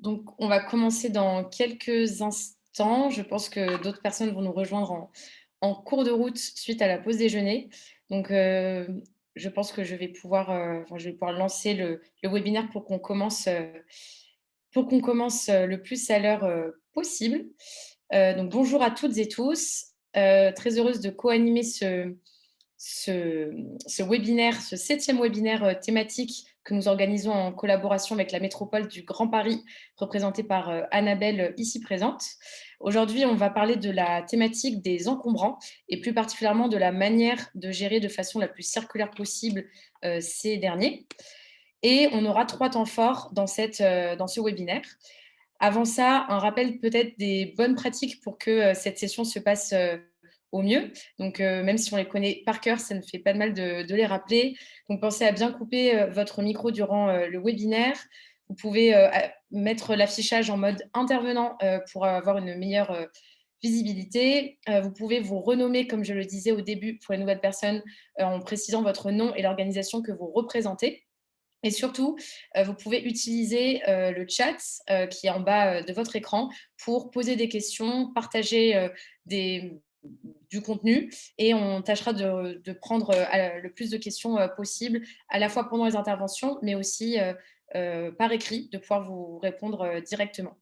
Donc, on va commencer dans quelques instants. Je pense que d'autres personnes vont nous rejoindre en cours de route suite à la pause déjeuner. Donc, je pense que je vais pouvoir lancer le webinaire pour qu'on commence le plus à l'heure possible. Donc, bonjour à toutes et tous. Très heureuse de co-animer ce webinaire, ce 7e webinaire thématique que nous organisons en collaboration avec la métropole du Grand Paris, représentée par Annabelle ici présente. Aujourd'hui, on va parler de la thématique des encombrants et plus particulièrement de la manière de gérer de façon la plus circulaire possible ces derniers. Et on aura 3 temps forts dans ce webinaire. Avant ça, un rappel peut-être des bonnes pratiques pour que cette session se passe au mieux. Donc, même si on les connaît par cœur, ça ne fait pas de mal de les rappeler. Donc, pensez à bien couper votre micro durant le webinaire. Vous pouvez mettre l'affichage en mode intervenant pour avoir une meilleure visibilité. Vous pouvez vous renommer, comme je le disais au début, pour les nouvelles personnes, en précisant votre nom et l'organisation que vous représentez. Et surtout, vous pouvez utiliser le chat qui est en bas de votre écran pour poser des questions, partager du contenu et on tâchera de prendre le plus de questions possible, à la fois pendant les interventions, mais aussi par écrit, de pouvoir vous répondre directement.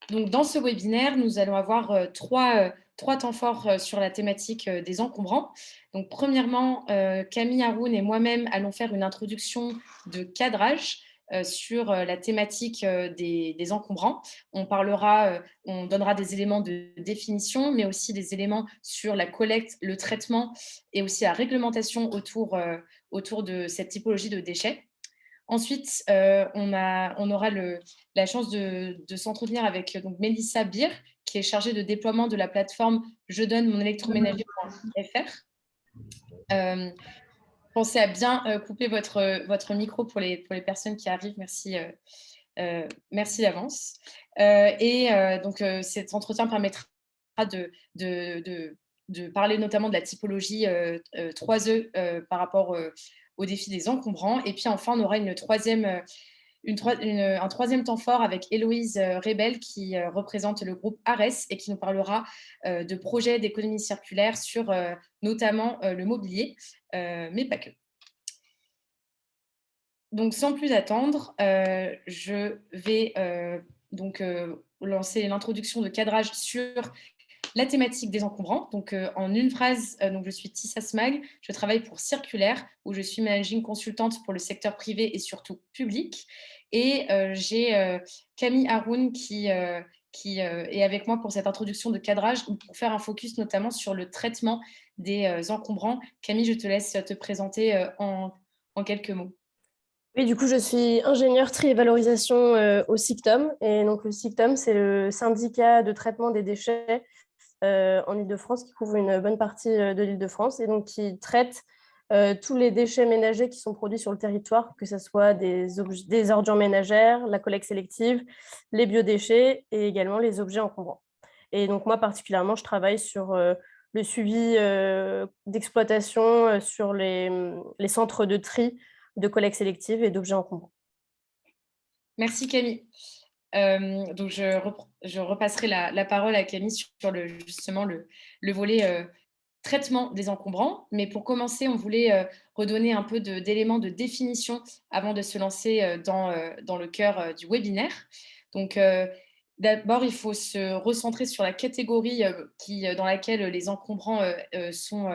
Donc, dans ce webinaire, nous allons avoir trois temps forts sur la thématique des encombrants. Donc, premièrement, Camille Haroun et moi-même allons faire une introduction de cadrage sur la thématique des encombrants. On donnera des éléments de définition, mais aussi des éléments sur la collecte, le traitement et aussi la réglementation autour de cette typologie de déchets. Ensuite, on aura la chance de s'entretenir avec donc, Mélissa Beer, qui est chargée de déploiement de la plateforme Je donne mon électroménager.fr. Pensez à bien couper votre micro pour les personnes qui arrivent. Merci d'avance. Donc, cet entretien permettra de parler notamment de la typologie 3E par rapport au défi des encombrants. Et puis enfin, on aura un troisième temps fort avec Héloïse Rebel qui représente le groupe ARES et qui nous parlera de projets d'économie circulaire sur notamment le mobilier, mais pas que. Donc, sans plus attendre, je vais lancer l'introduction de cadrage sur la thématique des encombrants. Donc, en une phrase, donc je suis Tissa Smag, je travaille pour Circulaire, où je suis managing consultante pour le secteur privé et surtout public. Et j'ai Camille Haroun qui est avec moi pour cette introduction de cadrage, pour faire un focus notamment sur le traitement des encombrants. Camille, je te laisse te présenter en quelques mots. Oui, du coup, je suis ingénieure tri et valorisation au SICTOM. Et donc, le SICTOM, c'est le syndicat de traitement des déchets en Île-de-France qui couvre une bonne partie de l'Île-de-France et donc qui traite tous les déchets ménagers qui sont produits sur le territoire, que ce soit des ordures ménagères, la collecte sélective, les biodéchets et également les objets encombrants. Et donc, moi, particulièrement, je travaille sur le suivi d'exploitation sur les centres de tri de collecte sélective et d'objets encombrants. Merci Camille. Donc je repasserai la parole à Camille sur justement le volet traitement des encombrants. Mais pour commencer, on voulait redonner un peu d'éléments de définition avant de se lancer dans le cœur du webinaire. Donc d'abord, il faut se recentrer sur la catégorie dans laquelle les encombrants sont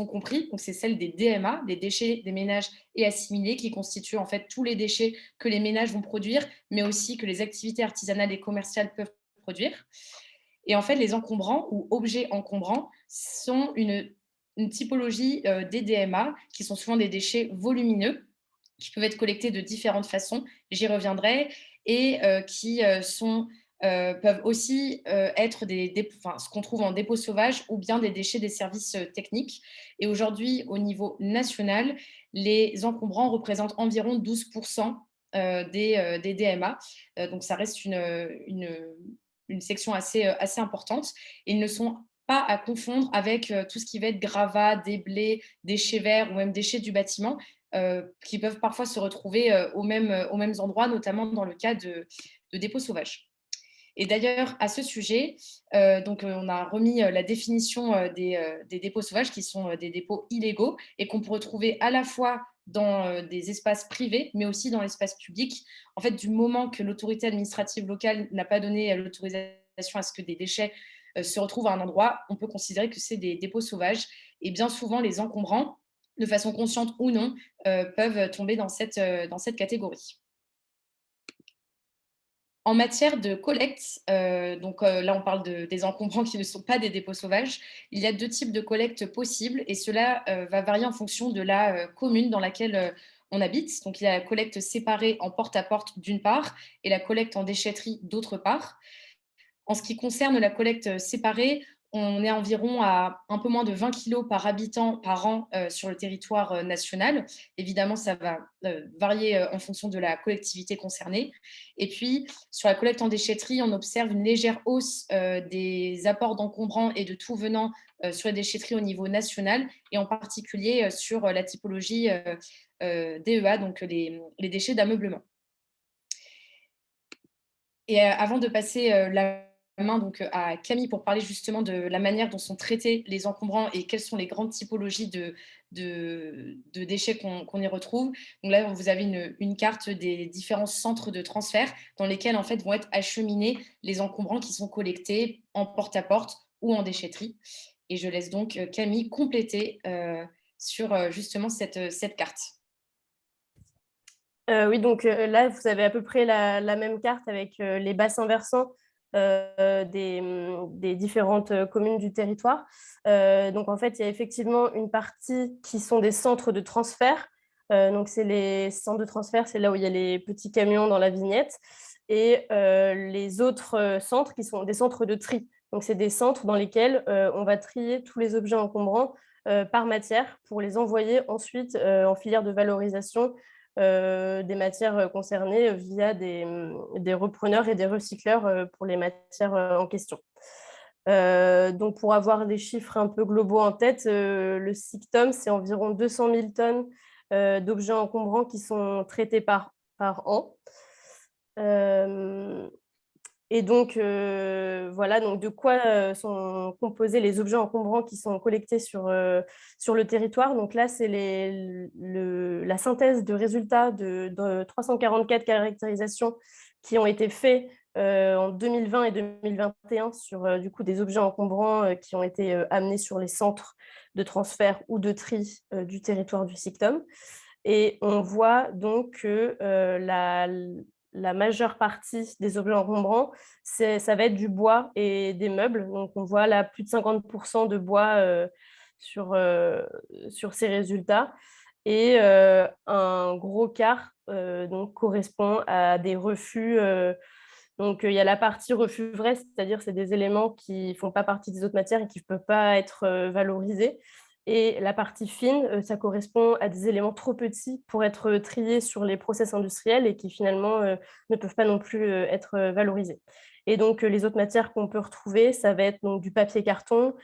compris. Donc, c'est celle des DMA, des déchets des ménages et assimilés, qui constituent en fait tous les déchets que les ménages vont produire, mais aussi que les activités artisanales et commerciales peuvent produire. Et en fait, les encombrants ou objets encombrants sont une typologie des DMA, qui sont souvent des déchets volumineux, qui peuvent être collectés de différentes façons, j'y reviendrai, et qui peuvent aussi être ce qu'on trouve en dépôt sauvage ou bien des déchets des services techniques. Et aujourd'hui, au niveau national, les encombrants représentent environ 12% des DMA. Donc, ça reste une section assez importante. Et ils ne sont pas à confondre avec tout ce qui va être gravat, déblais, déchets verts ou même déchets du bâtiment. qui peuvent parfois se retrouver aux mêmes endroits, notamment dans le cas de dépôts sauvages. Et d'ailleurs, à ce sujet, on a remis la définition des dépôts sauvages, qui sont des dépôts illégaux et qu'on peut retrouver à la fois dans des espaces privés, mais aussi dans l'espace public. En fait, du moment que l'autorité administrative locale n'a pas donné l'autorisation à ce que des déchets se retrouvent à un endroit, on peut considérer que c'est des dépôts sauvages. Et bien souvent, les encombrants, de façon consciente ou non, peuvent tomber dans cette catégorie. En matière de collecte, là on parle des encombrants qui ne sont pas des dépôts sauvages, il y a 2 types de collecte possibles et cela va varier en fonction de la commune dans laquelle on habite. Donc il y a la collecte séparée en porte-à-porte d'une part et la collecte en déchetterie d'autre part. En ce qui concerne la collecte séparée, on est environ à un peu moins de 20 kilos par habitant par an sur le territoire national. Évidemment, ça va varier en fonction de la collectivité concernée. Et puis, sur la collecte en déchetterie, on observe une légère hausse des apports d'encombrants et de tout venant sur les déchetteries au niveau national, et en particulier sur la typologie DEA, donc les déchets d'ameublement. Et avant de passer la main à Camille pour parler justement de la manière dont sont traités les encombrants et quelles sont les grandes typologies de déchets qu'on y retrouve. Donc là, vous avez une carte des différents centres de transfert dans lesquels en fait vont être acheminés les encombrants qui sont collectés en porte-à-porte ou en déchetterie. Et je laisse donc Camille compléter sur justement cette carte. Oui, donc là, vous avez à peu près la même carte avec les bassins versants des différentes communes du territoire. Donc, en fait, il y a effectivement une partie qui sont des centres de transfert. Donc, c'est les centres de transfert, c'est là où il y a les petits camions dans la vignette. Et les autres centres qui sont des centres de tri. Donc, c'est des centres dans lesquels on va trier tous les objets encombrants par matière pour les envoyer ensuite en filière de valorisation des matières concernées via des repreneurs et des recycleurs pour les matières en question. Donc, pour avoir des chiffres un peu globaux en tête, le SICTOM, c'est environ 200 000 tonnes d'objets encombrants qui sont traités par an. Et donc, voilà, donc de quoi sont composés les objets encombrants qui sont collectés sur le territoire. Donc là, c'est la synthèse de résultats de 344 caractérisations qui ont été faits en 2020 et 2021 sur du coup, des objets encombrants qui ont été amenés sur les centres de transfert ou de tri du territoire du SICTOM. Et on voit donc que la majeure partie des objets encombrants, ça va être du bois et des meubles. Donc, on voit là plus de 50% de bois sur ces résultats. Et un gros quart donc, correspond à des refus. Donc, il y a la partie refus vrai, c'est-à-dire c'est des éléments qui ne font pas partie des autres matières et qui ne peuvent pas être valorisés. Et la partie fine, ça correspond à des éléments trop petits pour être triés sur les process industriels et qui finalement ne peuvent pas non plus être valorisés. Et donc, les autres matières qu'on peut retrouver, ça va être donc, du papier carton,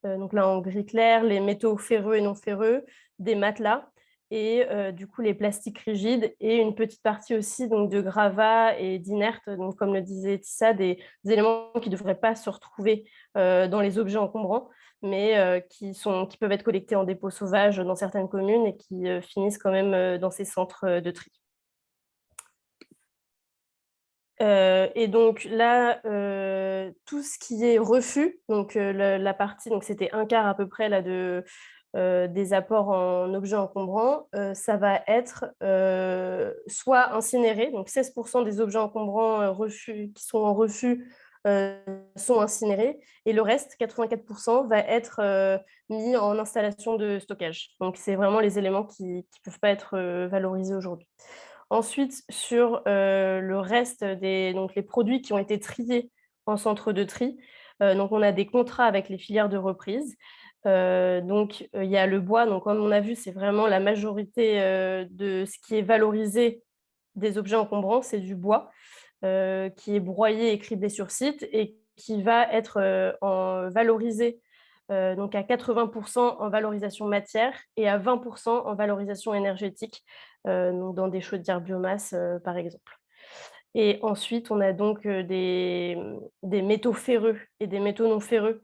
donc là en gris clair, les métaux ferreux et non ferreux, des matelas et du coup les plastiques rigides et une petite partie aussi donc, de gravats et d'inertes, donc comme le disait Tissa, des éléments qui ne devraient pas se retrouver dans les objets encombrants, mais qui peuvent être collectés en dépôt sauvage dans certaines communes et qui finissent quand même dans ces centres de tri. Et donc là, tout ce qui est refus, donc la partie, donc c'était un quart à peu près là, des apports en objets encombrants, ça va être soit incinéré, donc 16% des objets encombrants qui sont en refus sont incinérés, et le reste, 84%, va être mis en installation de stockage. Donc c'est vraiment les éléments qui ne peuvent pas être valorisés aujourd'hui. Ensuite, sur le reste donc les produits qui ont été triés en centre de tri, donc on a des contrats avec les filières de reprise. Donc, il y a le bois. Donc, comme on a vu, c'est vraiment la majorité de ce qui est valorisé des objets encombrants, c'est du bois qui est broyé et criblé sur site et qui va être valorisé donc à 80% en valorisation matière et à 20% en valorisation énergétique, donc dans des chaudières biomasse, par exemple. Et ensuite, on a donc des métaux ferreux et des métaux non ferreux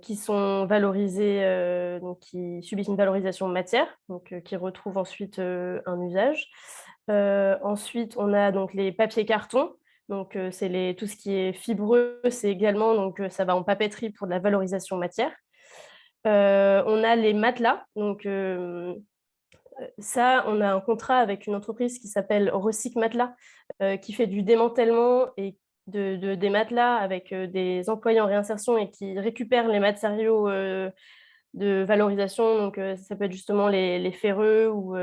qui sont valorisés, donc qui subissent une valorisation matière, donc qui retrouvent ensuite un usage. Ensuite, on a donc les papiers cartons. Donc, c'est tout ce qui est fibreux, c'est également, donc ça va en papeterie pour de la valorisation matière. On a les matelas. Donc, ça, on a un contrat avec une entreprise qui s'appelle Recyc Matelas, qui fait du démantèlement et des matelas avec des employés en réinsertion et qui récupèrent les matériaux de valorisation. Donc, ça peut être justement les ferreux ou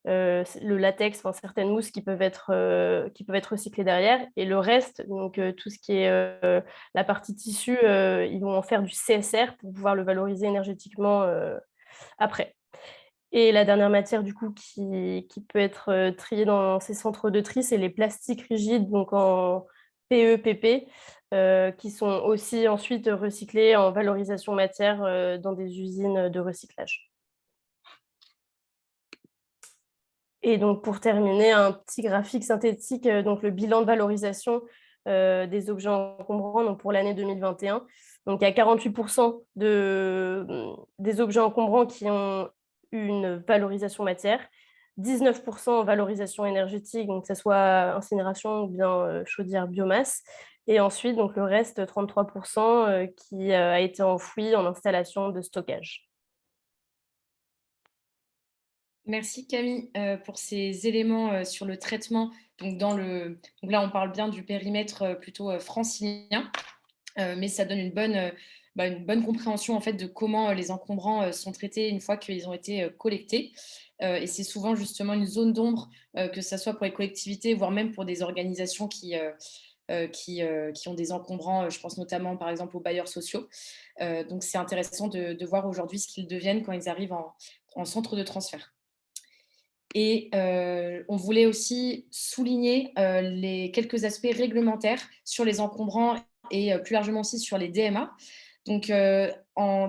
le latex, enfin, certaines mousses qui peuvent être recyclées derrière. Et le reste, donc tout ce qui est la partie tissu, ils vont en faire du CSR pour pouvoir le valoriser énergétiquement après. Et la dernière matière, du coup, qui peut être triée dans ces centres de tri, c'est les plastiques rigides, donc en PE, PP, qui sont aussi ensuite recyclés en valorisation matière dans des usines de recyclage. Et donc, pour terminer, un petit graphique synthétique, donc le bilan de valorisation des objets encombrants donc pour l'année 2021. Donc, il y a 48% des objets encombrants qui ont eu une valorisation matière, 19% en valorisation énergétique, donc que ce soit incinération ou bien chaudière biomasse, et ensuite donc le reste, 33%, qui a été enfoui en installation de stockage. Merci Camille pour ces éléments sur le traitement. Donc, donc là, on parle bien du périmètre plutôt francilien, mais ça donne une bonne compréhension en fait, de comment les encombrants sont traités une fois qu'ils ont été collectés. Et c'est souvent justement une zone d'ombre, que ce soit pour les collectivités, voire même pour des organisations qui ont des encombrants. Je pense notamment par exemple aux bailleurs sociaux. Donc c'est intéressant de voir aujourd'hui ce qu'ils deviennent quand ils arrivent en centre de transfert. Et on voulait aussi souligner les quelques aspects réglementaires sur les encombrants et plus largement aussi sur les DMA. Donc,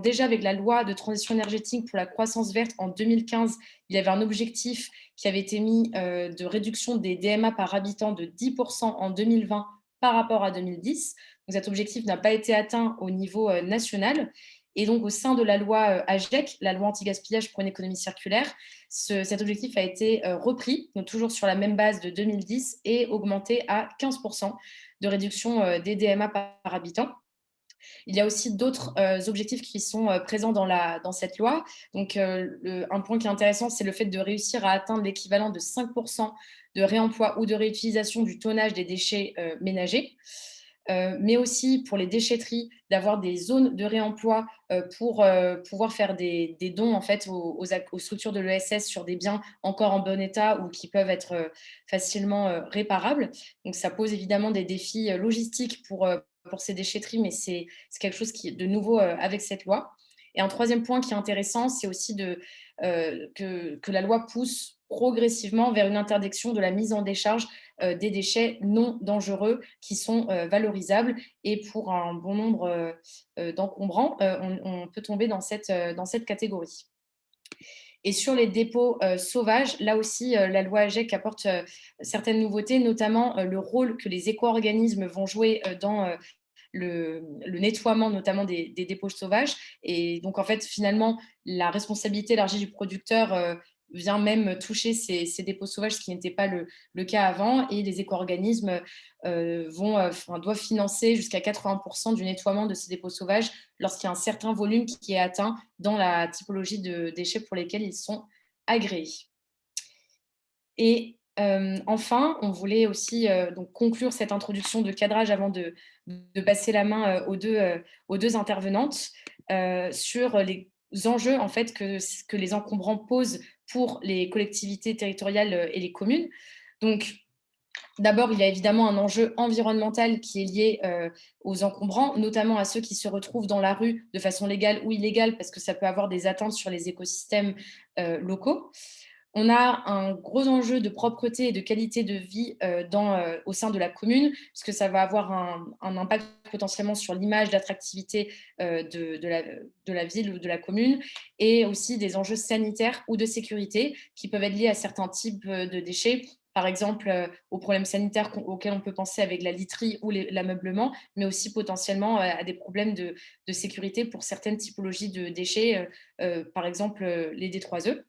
déjà avec la loi de transition énergétique pour la croissance verte en 2015, il y avait un objectif qui avait été mis de réduction des DMA par habitant de 10% en 2020 par rapport à 2010. Donc, cet objectif n'a pas été atteint au niveau national. Et donc, au sein de la loi AGEC, la loi anti-gaspillage pour une économie circulaire, cet objectif a été repris, donc toujours sur la même base de 2010, et augmenté à 15% de réduction des DMA par habitant. Il y a aussi d'autres objectifs qui sont présents dans cette loi. Donc, un point qui est intéressant, c'est le fait de réussir à atteindre l'équivalent de 5% de réemploi ou de réutilisation du tonnage des déchets ménagers. Mais aussi pour les déchetteries, d'avoir des zones de réemploi pour pouvoir faire des dons en fait, aux structures de l'ESS sur des biens encore en bon état ou qui peuvent être facilement réparables. Donc, ça pose évidemment des défis logistiques pour ces déchetteries, mais c'est quelque chose qui est de nouveau avec cette loi. Et un troisième point qui est intéressant, c'est aussi que la loi pousse progressivement vers une interdiction de la mise en décharge des déchets non dangereux qui sont valorisables. Et pour un bon nombre d'encombrants, on peut tomber dans cette catégorie. Et sur les dépôts sauvages, là aussi, la loi AGEC apporte certaines nouveautés, notamment le rôle que les éco-organismes vont jouer dans le nettoiement notamment des dépôts sauvages. Et donc, en fait, finalement, la responsabilité élargie du producteur vient même toucher ces dépôts sauvages, ce qui n'était pas le cas avant. Et les éco-organismes doivent financer jusqu'à 80% du nettoiement de ces dépôts sauvages lorsqu'il y a un certain volume qui est atteint dans la typologie de déchets pour lesquels ils sont agréés. Et enfin, on voulait aussi donc conclure cette introduction de cadrage avant de passer la main aux deux intervenantes sur les enjeux en fait, que les encombrants posent pour les collectivités territoriales et les communes. Donc, d'abord, il y a évidemment un enjeu environnemental qui est lié aux encombrants, notamment à ceux qui se retrouvent dans la rue de façon légale ou illégale, parce que ça peut avoir des atteintes sur les écosystèmes locaux. On a un gros enjeu de propreté et de qualité de vie au sein de la commune, parce que ça va avoir un impact potentiellement sur l'image d'attractivité de la ville ou de la commune, et aussi des enjeux sanitaires ou de sécurité qui peuvent être liés à certains types de déchets. Par exemple, aux problèmes sanitaires auxquels on peut penser avec la literie ou l'ameublement, mais aussi potentiellement à des problèmes de sécurité pour certaines typologies de déchets, par exemple les D3E.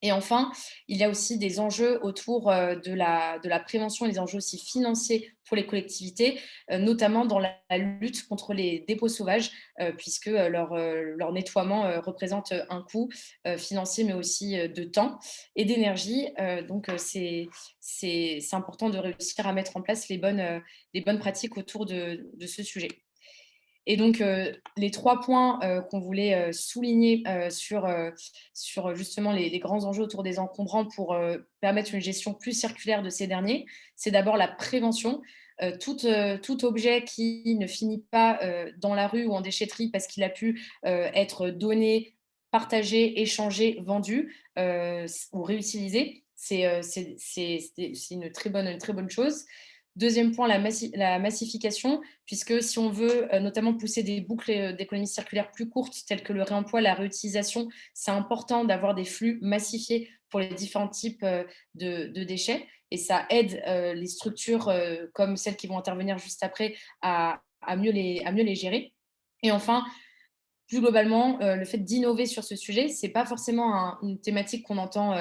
Et enfin, il y a aussi des enjeux autour de la prévention et des enjeux aussi financiers pour les collectivités, notamment dans la lutte contre les dépôts sauvages, puisque leur nettoiement représente un coût financier, mais aussi de temps et d'énergie. Donc, c'est important de réussir à mettre en place les bonnes pratiques autour de ce sujet. Et donc, les 3 points qu'on voulait souligner sur justement les grands enjeux autour des encombrants pour permettre une gestion plus circulaire de ces derniers, c'est d'abord la prévention. Tout objet qui ne finit pas dans la rue ou en déchetterie parce qu'il a pu être donné, partagé, échangé, vendu ou réutilisé, c'est une très bonne chose. Deuxième point, la massification, puisque si on veut notamment pousser des boucles d'économie circulaire plus courtes, telles que le réemploi, la réutilisation, c'est important d'avoir des flux massifiés pour les différents types de déchets. Et ça aide les structures comme celles qui vont intervenir juste après à mieux les gérer. Et enfin, plus globalement, le fait d'innover sur ce sujet, c'est pas forcément une thématique qu'on entend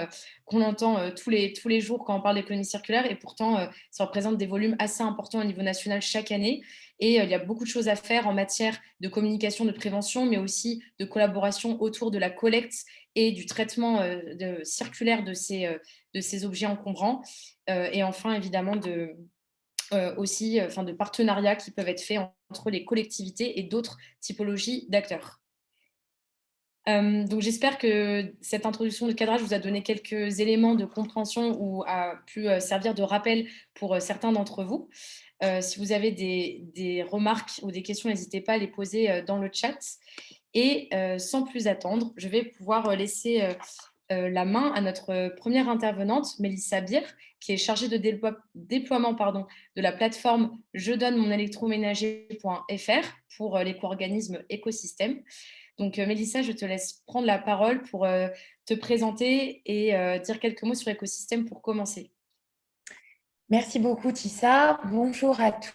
tous les jours quand on parle d'économie circulaire, et pourtant, ça représente des volumes assez importants au niveau national chaque année. Et il y a beaucoup de choses à faire en matière de communication, de prévention, mais aussi de collaboration autour de la collecte et du traitement circulaire de ces objets encombrants. Et enfin, évidemment, de partenariats qui peuvent être faits entre les collectivités et d'autres typologies d'acteurs. Donc j'espère que cette introduction de cadrage vous a donné quelques éléments de compréhension ou a pu servir de rappel pour certains d'entre vous. Si vous avez des remarques ou des questions, n'hésitez pas à les poser dans le chat. Et sans plus attendre, je vais pouvoir laisser la main à notre première intervenante, Mélissa Bir, qui est chargée de déploiement de la plateforme je donne mon électroménager.fr pour l'éco-organisme écosystème. Donc, Mélissa, je te laisse prendre la parole pour te présenter et dire quelques mots sur l'écosystème pour commencer. Merci beaucoup, Tissa. Bonjour à tous.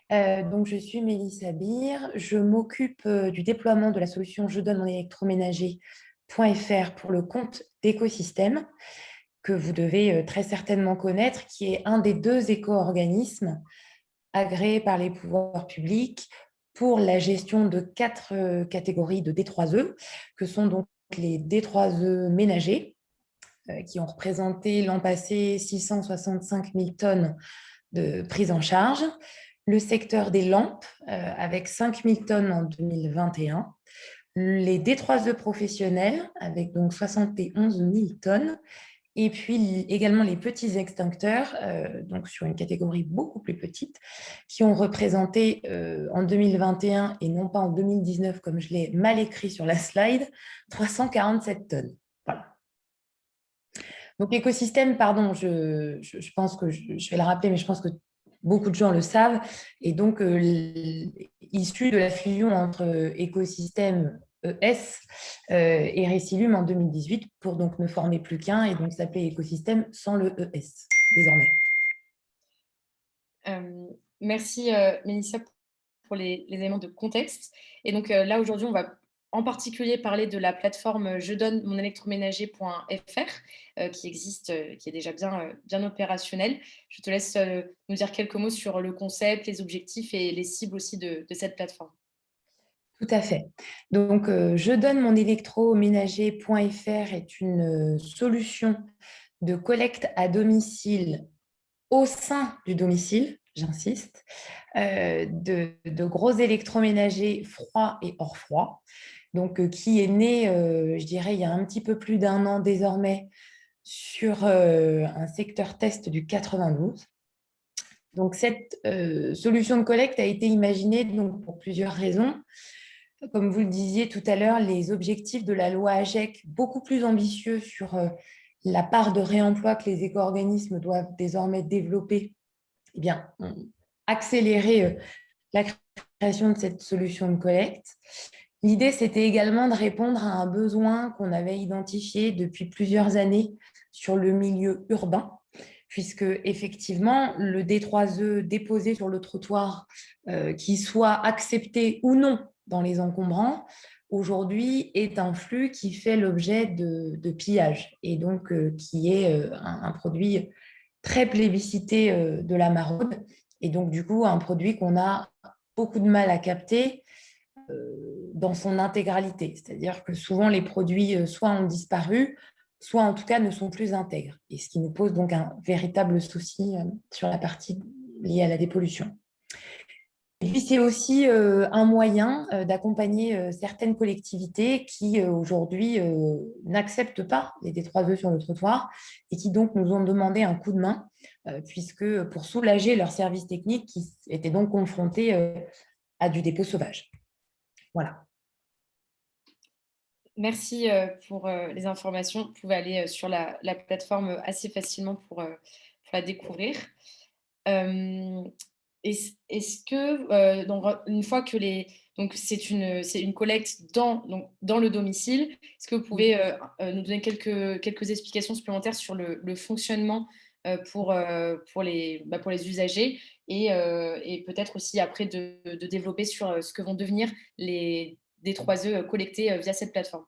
Donc, je suis Mélissa Bir. Je m'occupe du déploiement de la solution Je donne mon électroménager.fr pour le compte d'écosystème que vous devez très certainement connaître, qui est un des 2 éco-organismes agréés par les pouvoirs publics pour la gestion de 4 catégories de D3E, que sont donc les D3E ménagers, qui ont représenté l'an passé 665 000 tonnes de prise en charge, le secteur des lampes, avec 5 000 tonnes en 2021, les D3E professionnels, avec donc 71 000 tonnes, et puis également les petits extincteurs, donc sur une catégorie beaucoup plus petite, qui ont représenté en 2021 et non pas en 2019, comme je l'ai mal écrit sur la slide, 347 tonnes. Voilà. Donc l'écosystème, pardon, je pense que je vais le rappeler, mais je pense que beaucoup de gens le savent, et donc issu de la fusion entre écosystème ES et Récilum en 2018 pour donc ne former plus qu'un et donc s'appeler écosystème sans le ES désormais. Merci Mélissa pour les éléments de contexte. Et donc là aujourd'hui, on va en particulier parler de la plateforme je donne mon électroménager.fr qui existe, qui est déjà bien opérationnelle. Je te laisse nous dire quelques mots sur le concept, les objectifs et les cibles aussi de cette plateforme. Tout à fait. Donc, je donne mon électroménager.fr est une solution de collecte à domicile au sein du domicile, j'insiste, de gros électroménagers froids et hors froid, donc qui est né, je dirais, il y a un petit peu plus d'1 an désormais sur un secteur test du 92. Donc, cette solution de collecte a été imaginée donc, pour plusieurs raisons. comme vous le disiez tout à l'heure, les objectifs de la loi AGEC beaucoup plus ambitieux sur la part de réemploi que les éco-organismes doivent désormais développer, eh bien, ont accéléré la création de cette solution de collecte. L'idée, c'était également de répondre à un besoin qu'on avait identifié depuis plusieurs années sur le milieu urbain, puisque effectivement, le D3E déposé sur le trottoir, qu'il soit accepté ou non dans les encombrants, aujourd'hui est un flux qui fait l'objet de pillage et donc qui est un produit très plébiscité de la maraude et donc du coup un produit qu'on a beaucoup de mal à capter dans son intégralité. C'est-à-dire que souvent les produits soit ont disparu, soit en tout cas ne sont plus intègres. Et ce qui nous pose donc un véritable souci sur la partie liée à la dépollution. Et puis c'est aussi un moyen d'accompagner certaines collectivités qui aujourd'hui n'acceptent pas les D3E sur le trottoir et qui donc nous ont demandé un coup de main puisque pour soulager leurs services techniques qui étaient donc confrontés à du dépôt sauvage. Voilà. Merci pour les informations. Vous pouvez aller sur la plateforme assez facilement pour la découvrir. Est-ce que, donc, une fois que donc c'est une collecte dans le domicile, est-ce que vous pouvez nous donner quelques explications supplémentaires sur le fonctionnement pour les usagers et peut-être aussi après de développer sur ce que vont devenir les D3E collectés via cette plateforme?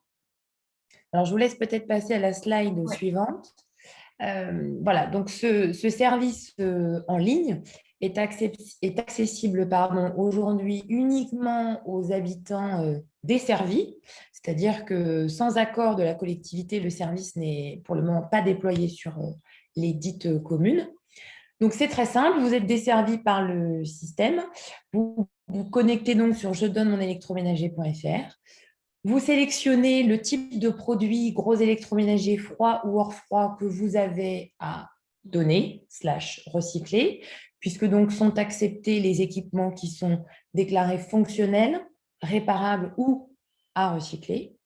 Alors, je vous laisse peut-être passer à la slide Ouais. suivante. Voilà, donc ce service en ligne est accessible aujourd'hui uniquement aux habitants desservis, c'est-à-dire que sans accord de la collectivité, le service n'est pour le moment pas déployé sur les dites communes. Donc c'est très simple, vous êtes desservi par le système, vous vous connectez donc sur je donne mon électroménager.fr. Vous sélectionnez le type de produit gros électroménager froid ou hors froid que vous avez à donner, recycler, puisque donc sont acceptés les équipements qui sont déclarés fonctionnels, réparables ou à recycler.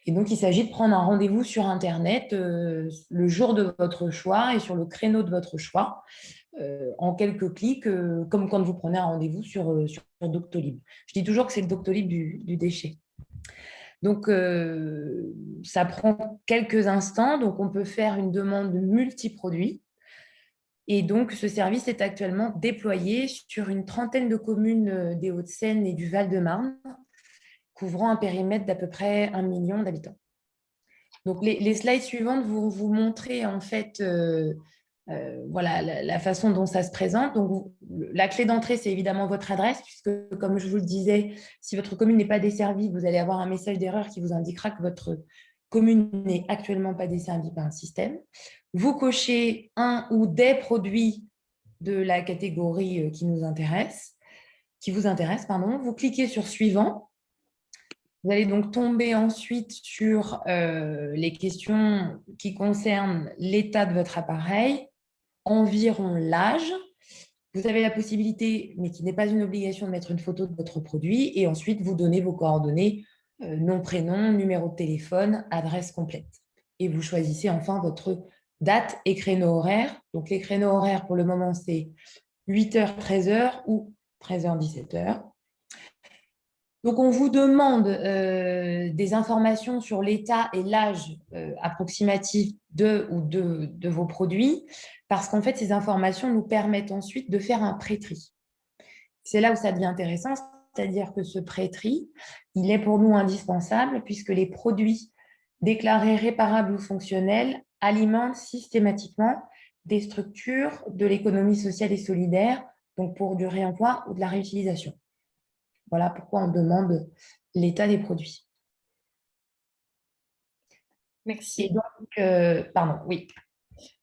Et donc, il s'agit de prendre un rendez-vous sur Internet le jour de votre choix et sur le créneau de votre choix, en quelques clics, comme quand vous prenez un rendez-vous sur Doctolib. Je dis toujours que c'est le Doctolib du déchet. Donc, ça prend quelques instants. Donc, on peut faire une demande multiproduit. Et donc, ce service est actuellement déployé sur une trentaine de communes des Hauts-de-Seine et du Val-de-Marne, couvrant un périmètre d'à peu près 1 million d'habitants. Donc, les slides suivantes vont vous montrer en fait voilà, la façon dont ça se présente. Donc, la clé d'entrée, c'est évidemment votre adresse, puisque, comme je vous le disais, si votre commune n'est pas desservie, vous allez avoir un message d'erreur qui vous indiquera que votre commune n'est actuellement pas desservie par un système. Vous cochez un ou des produits de la catégorie qui vous intéresse. Vous cliquez sur Suivant. Vous allez donc tomber ensuite sur les questions qui concernent l'état de votre appareil, environ l'âge. Vous avez la possibilité, mais qui n'est pas une obligation, de mettre une photo de votre produit et ensuite vous donnez vos coordonnées, nom, prénom, numéro de téléphone, adresse complète. Et vous choisissez enfin votre date et créneau horaire. Donc les créneaux horaires pour le moment, c'est 8h, 13h ou 13h, 17h. Donc, on vous demande des informations sur l'état et l'âge approximatif de vos produits, parce qu'en fait, ces informations nous permettent ensuite de faire un pré-tri. C'est là où ça devient intéressant, c'est-à-dire que ce pré-tri, il est pour nous indispensable, puisque les produits déclarés réparables ou fonctionnels alimentent systématiquement des structures de l'économie sociale et solidaire, donc pour du réemploi ou de la réutilisation. Voilà pourquoi on demande l'état des produits. Merci. Et donc, pardon, oui.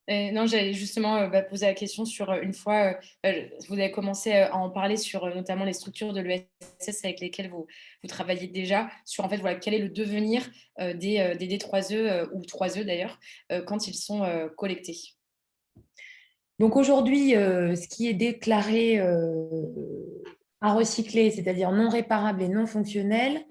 Non, j'allais justement poser la question sur une fois, vous avez commencé à en parler sur notamment les structures de l'ESS avec lesquelles vous travaillez déjà, sur en fait, voilà, quel est le devenir des D3E ou 3E d'ailleurs, quand ils sont collectés. Donc aujourd'hui, ce qui est déclaré à recycler, c'est-à-dire non réparable et non fonctionnel,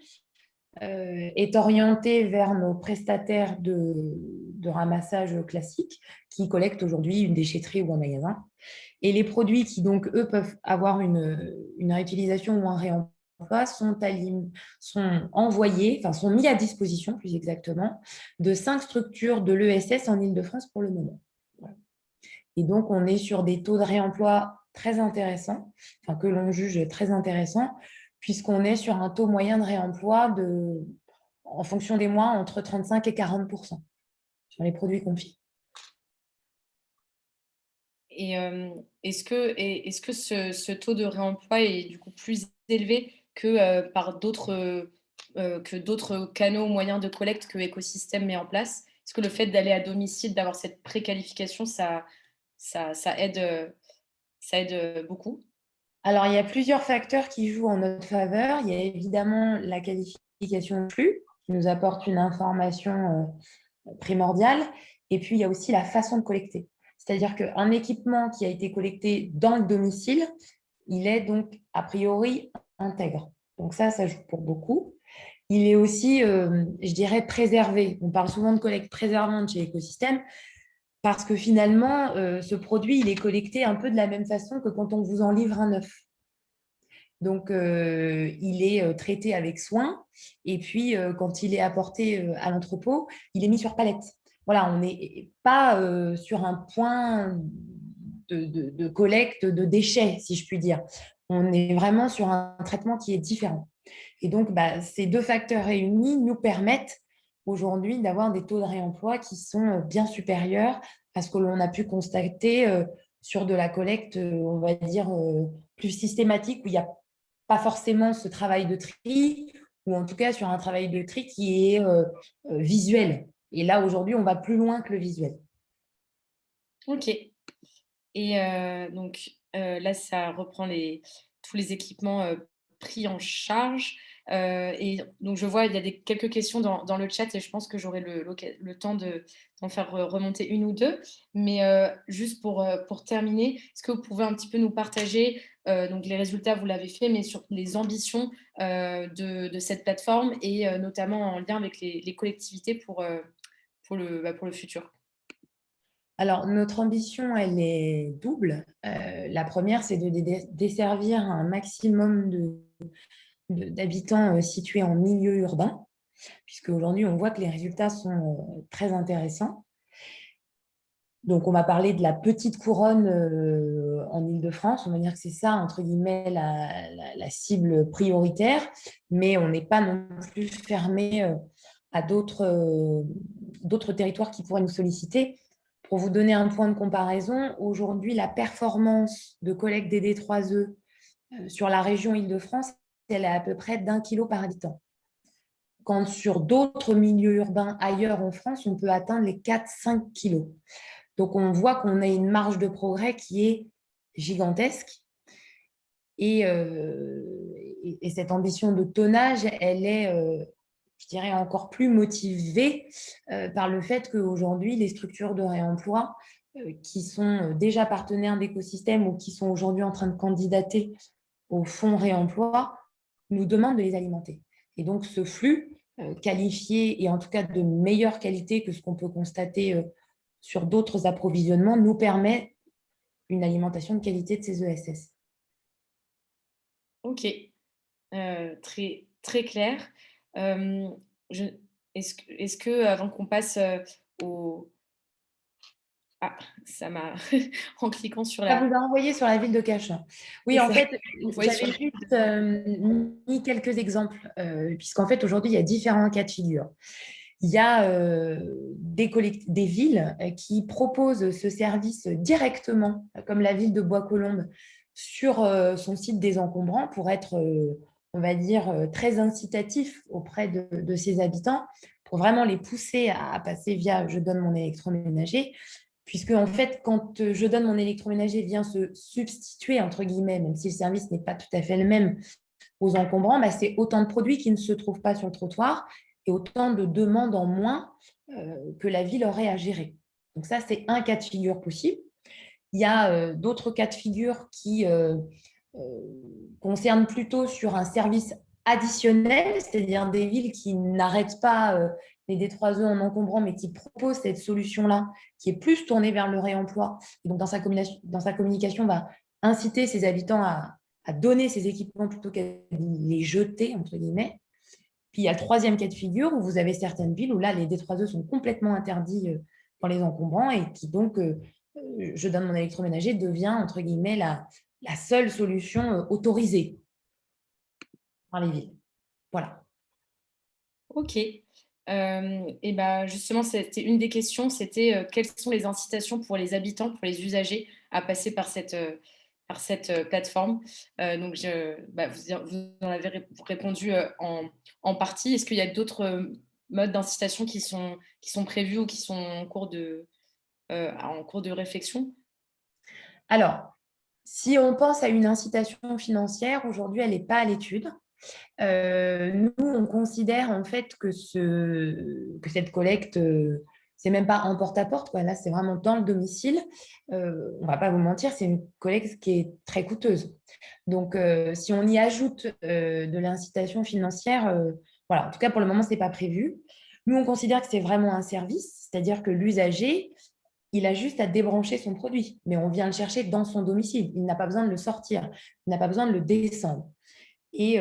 est orienté vers nos prestataires de ramassage classiques qui collectent aujourd'hui une déchetterie ou un magasin. Et les produits qui, donc, eux, peuvent avoir une réutilisation ou un réemploi sont envoyés, enfin, sont mis à disposition, plus exactement, de 5 structures de l'ESS en Île-de-France pour le moment. Voilà. Et donc, on est sur des taux de réemploi très intéressants, enfin, que l'on juge très intéressants, puisqu'on est sur un taux moyen de réemploi en fonction des mois, entre 35 et 40% sur les produits confiés. Et est-ce que ce taux de réemploi est du coup plus élevé que par d'autres canaux moyens de collecte que Écosystème met en place? Est-ce que le fait d'aller à domicile, d'avoir cette préqualification, ça aide beaucoup? Alors, il y a plusieurs facteurs qui jouent en notre faveur. Il y a évidemment la qualification de flux, qui nous apporte une information primordiale. Et puis, il y a aussi la façon de collecter. C'est-à-dire qu'un équipement qui a été collecté dans le domicile, il est donc a priori intègre. Donc ça joue pour beaucoup. Il est aussi, je dirais, préservé. On parle souvent de collecte préservante chez Écosystème parce que finalement, ce produit, il est collecté un peu de la même façon que quand on vous en livre un neuf. Donc, il est traité avec soin. Et puis, quand il est apporté à l'entrepôt, il est mis sur palette. Voilà, on n'est pas sur un point de collecte de déchets, si je puis dire. On est vraiment sur un traitement qui est différent. Et donc, ces deux facteurs réunis nous permettent aujourd'hui d'avoir des taux de réemploi qui sont bien supérieurs à ce que l'on a pu constater sur de la collecte, on va dire, plus systématique, où il n'y a pas forcément ce travail de tri, ou en tout cas sur un travail de tri qui est visuel. Et là, aujourd'hui, on va plus loin que le visuel. OK. Et donc là, ça reprend tous les équipements pris en charge. Et donc, je vois, il y a quelques questions dans le chat et je pense que j'aurai le temps d'en faire remonter une ou deux. Mais juste pour terminer, est-ce que vous pouvez un petit peu nous partager, donc les résultats, vous l'avez fait, mais sur les ambitions de cette plateforme et notamment en lien avec les collectivités pour le futur? Alors, notre ambition, elle est double. La première, c'est de desservir un maximum d'habitants situés en milieu urbain, puisque aujourd'hui, on voit que les résultats sont très intéressants. Donc, on va parler de la petite couronne en Île-de-France. On va dire que c'est ça, entre guillemets, la cible prioritaire, mais on n'est pas non plus fermé à d'autres territoires qui pourraient nous solliciter. Pour vous donner un point de comparaison, aujourd'hui, la performance de collecte des D3E sur la région Île-de-France, elle est à peu près d'1 kilo par habitant. Quand sur d'autres milieux urbains ailleurs en France, on peut atteindre les 4-5 kilos. Donc, on voit qu'on a une marge de progrès qui est gigantesque. Et cette ambition de tonnage, elle est, je dirais, encore plus motivée par le fait qu'aujourd'hui, les structures de réemploi qui sont déjà partenaires d'écosystèmes ou qui sont aujourd'hui en train de candidater au fonds réemploi nous demandent de les alimenter. Et donc, ce flux qualifié et en tout cas de meilleure qualité que ce qu'on peut constater sur d'autres approvisionnements nous permet une alimentation de qualité de ces ESS. OK, très, très clair. Je est-ce que avant qu'on passe, au ah, ça m'a en cliquant sur Ça la vous a envoyé sur la ville de Cachan. Oui, c'est en ça, fait, envoyé sur j'avais la juste mis quelques exemples, puisqu'en fait, aujourd'hui, il y a différents cas de figure. Il y a des villes qui proposent ce service directement, comme la ville de Bois-Colombes, sur son site désencombrant pour être, on va dire, très incitatif auprès de ses habitants, pour vraiment les pousser à passer via Je donne mon électroménager. Puisque, en fait, quand Je donne mon électroménager vient se substituer, entre guillemets, même si le service n'est pas tout à fait le même, aux encombrants, c'est autant de produits qui ne se trouvent pas sur le trottoir et autant de demandes en moins que la ville aurait à gérer. Donc ça, c'est un cas de figure possible. Il y a d'autres cas de figure qui concernent plutôt sur un service additionnelles, c'est-à-dire des villes qui n'arrêtent pas les D3E en encombrant, mais qui proposent cette solution-là, qui est plus tournée vers le réemploi. Et donc, dans sa communication, on va inciter ses habitants à donner ces équipements plutôt qu'à les jeter, entre guillemets. Puis, il y a le troisième cas de figure où vous avez certaines villes où là, les D3E sont complètement interdits dans les encombrants et qui donc, je donne mon électroménager, devient, entre guillemets, la seule solution autorisée par les villes. Voilà. Ok. Et ben justement, c'était une des questions, c'était quelles sont les incitations pour les habitants, pour les usagers à passer par cette plateforme. Donc, vous en avez répondu en partie. Est-ce qu'il y a d'autres modes d'incitation qui sont prévus ou qui sont en cours de réflexion? Alors, si on pense à une incitation financière, aujourd'hui, elle n'est pas à l'étude. Nous, on considère en fait que cette collecte, c'est même pas en porte-à-porte, quoi. Là, c'est vraiment dans le domicile. On va pas vous mentir, c'est une collecte qui est très coûteuse. Donc, si on y ajoute de l'incitation financière, voilà, en tout cas, pour le moment, ce n'est pas prévu. Nous, on considère que c'est vraiment un service, c'est-à-dire que l'usager, il a juste à débrancher son produit, mais on vient le chercher dans son domicile. Il n'a pas besoin de le sortir, il n'a pas besoin de le descendre. Et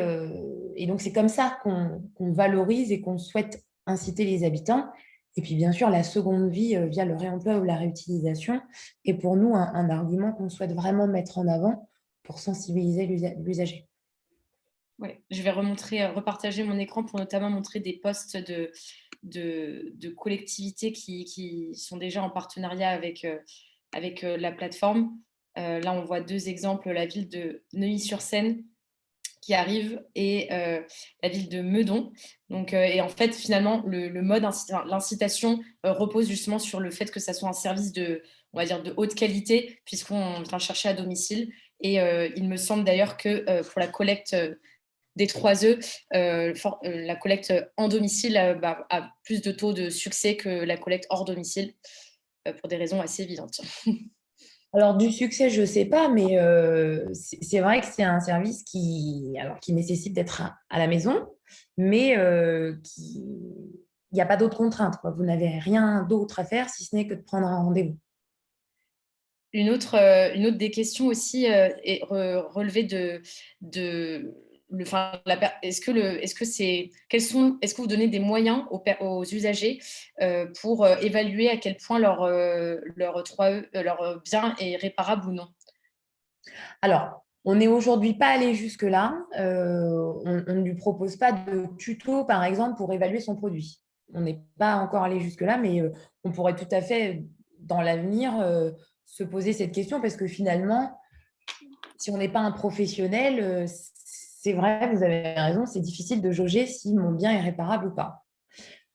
donc, c'est comme ça qu'on valorise et qu'on souhaite inciter les habitants. Et puis, bien sûr, la seconde vie via le réemploi ou la réutilisation est pour nous un argument qu'on souhaite vraiment mettre en avant pour sensibiliser l'usager. Ouais, je vais repartager mon écran pour notamment montrer des posts de collectivités qui sont déjà en partenariat avec la plateforme. Là, on voit deux exemples, la ville de Neuilly-sur-Seine qui arrive et la ville de Meudon. Donc, et en fait, finalement, le mode, l'incitation repose justement sur le fait que ça soit un service on va dire, de haute qualité, puisqu'on vient chercher à domicile. Et il me semble d'ailleurs que pour la collecte des 3E, la collecte en domicile a plus de taux de succès que la collecte hors domicile, pour des raisons assez évidentes. Alors, du succès, je ne sais pas, mais c'est vrai que c'est un service qui nécessite d'être à la maison, mais il n'y a pas d'autres contraintes, quoi. Vous n'avez rien d'autre à faire si ce n'est que de prendre un rendez-vous. Une autre des questions aussi est relevée est-ce que vous donnez des moyens aux usagers pour évaluer à quel point leur 3E, leur bien est réparable ou non? Alors, on n'est aujourd'hui pas allé jusque-là. On ne lui propose pas de tuto, par exemple, pour évaluer son produit. On n'est pas encore allé jusque-là, mais on pourrait tout à fait, dans l'avenir, se poser cette question parce que finalement, si on n'est pas un professionnel, c'est vrai, vous avez raison, c'est difficile de jauger si mon bien est réparable ou pas.